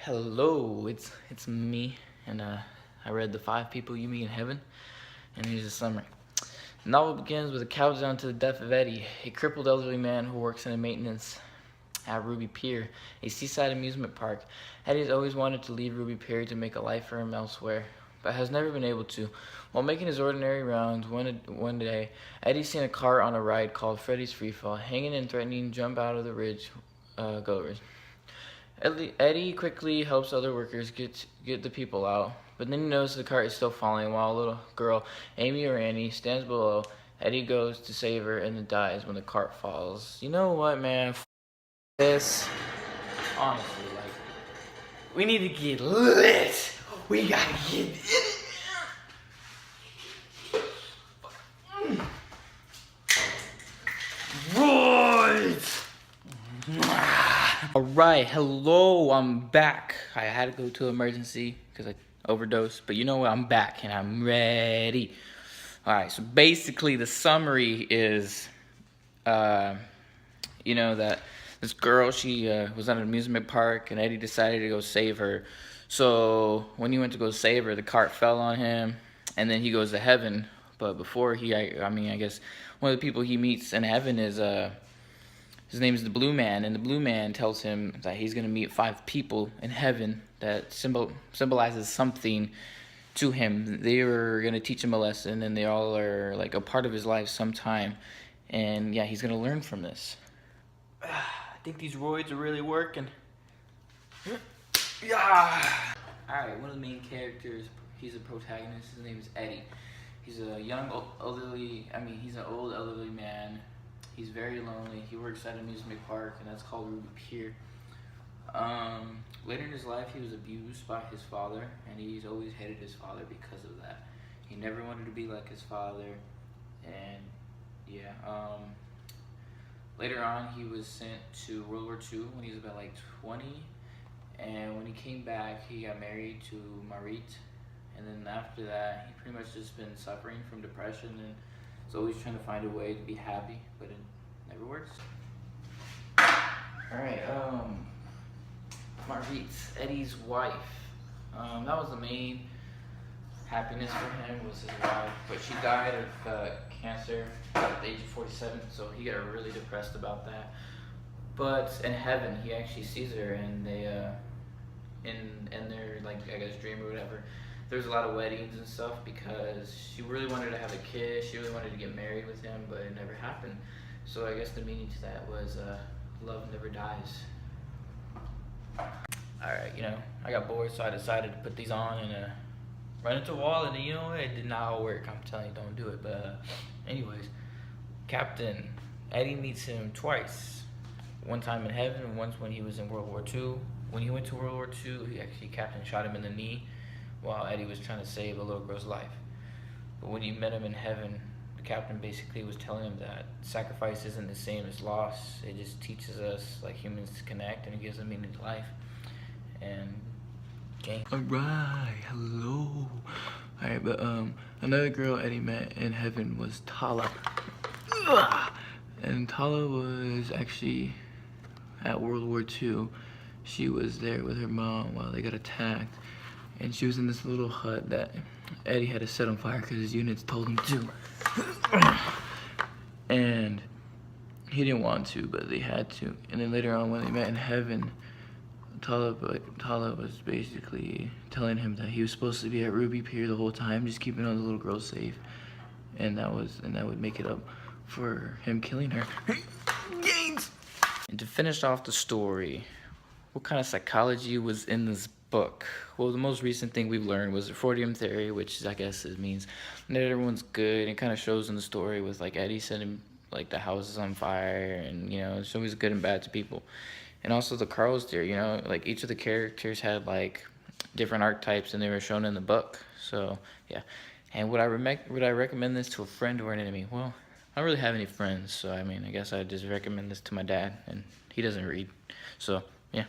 Hello, it's me, and I read The Five People You Meet in Heaven, and here's a summary. The novel begins with a countdown to the death of Eddie, a crippled elderly man who works in maintenance at Ruby Pier, a seaside amusement park. Eddie has always wanted to leave Ruby Pier to make a life for him elsewhere, but has never been able to. While making his ordinary rounds one day, Eddie's seen a car on a ride called Freddy's Freefall, hanging and threatening to jump out of the ridge goers. Eddie quickly helps other workers get the people out, but then he notices the cart is still falling while a little girl, Amy or Annie, stands below. Eddie goes to save her and then dies when the cart falls. You know what, man? This. Honestly, like, we need to get lit. We gotta get in it. Right. Alright, hello, I'm back. I had to go to emergency because I overdosed, but you know what, I'm back and I'm ready. Alright, so basically the summary is, that this girl, she was at an amusement park and Eddie decided to go save her. So when he went to go save her, the cart fell on him and then he goes to heaven. But before I guess one of the people he meets in heaven is, his name is the Blue Man, and the Blue Man tells him that he's going to meet 5 people in heaven that symbolizes something to him. They are going to teach him a lesson, and they all are like a part of his life sometime. And yeah, he's going to learn from this. I think these roids are really working. Yeah. Alright, one of the main characters, he's a protagonist. His name is Eddie. He's a he's an old elderly man. He's very lonely. He works at an amusement park, and that's called Ruby Pier. Later in his life, he was abused by his father, and he's always hated his father because of that. He never wanted to be like his father, and yeah. Later on, he was sent to World War II when he was about like 20, and when he came back, he got married to Marit, and then after that, he pretty much just been suffering from depression and is always trying to find a way to be happy, but it never works. Alright, Marit, Eddie's wife. That was the main happiness for him, was his wife, but she died of cancer at the age of 47, so he got really depressed about that. But in heaven, he actually sees her, and they, in their, like, I guess, dream or whatever, there's a lot of weddings and stuff because she really wanted to have a kid. She really wanted to get married with him, but it never happened. So I guess the meaning to that was love never dies. Alright, I got bored, so I decided to put these on and run into a wall, and it did not work. I'm telling you, don't do it. But anyways, Captain Eddie meets him twice. One time in heaven and once when he was in World War II. When he went to World War II, Captain shot him in the knee while Eddie was trying to save a little girl's life. But when he met him in heaven, the captain basically was telling him that sacrifice isn't the same as loss. It just teaches us, like humans, to connect, and it gives a meaning to life. And okay. Alright, hello. Alright, but another girl Eddie met in heaven was Tala. And Tala was actually at World War II. She was there with her mom while they got attacked. And she was in this little hut that Eddie had to set on fire because his units told him to. And he didn't want to, but they had to. And then later on when they met in heaven, Tala was basically telling him that he was supposed to be at Ruby Pier the whole time, just keeping all the little girls safe. And that would make it up for him killing her. Games! And to finish off the story, what kind of psychology was in this book? Well, the most recent thing we've learned was the Freudian theory, which I guess it means that everyone's good. It kind of shows in the story with like Eddie setting like the house is on fire, and it's always good and bad to people. And also the Carl's theory, like each of the characters had like different archetypes, and they were shown in the book. So yeah. And would I recommend this to a friend or an enemy? Well, I don't really have any friends, so I guess I'd just recommend this to my dad, and he doesn't read. So yeah.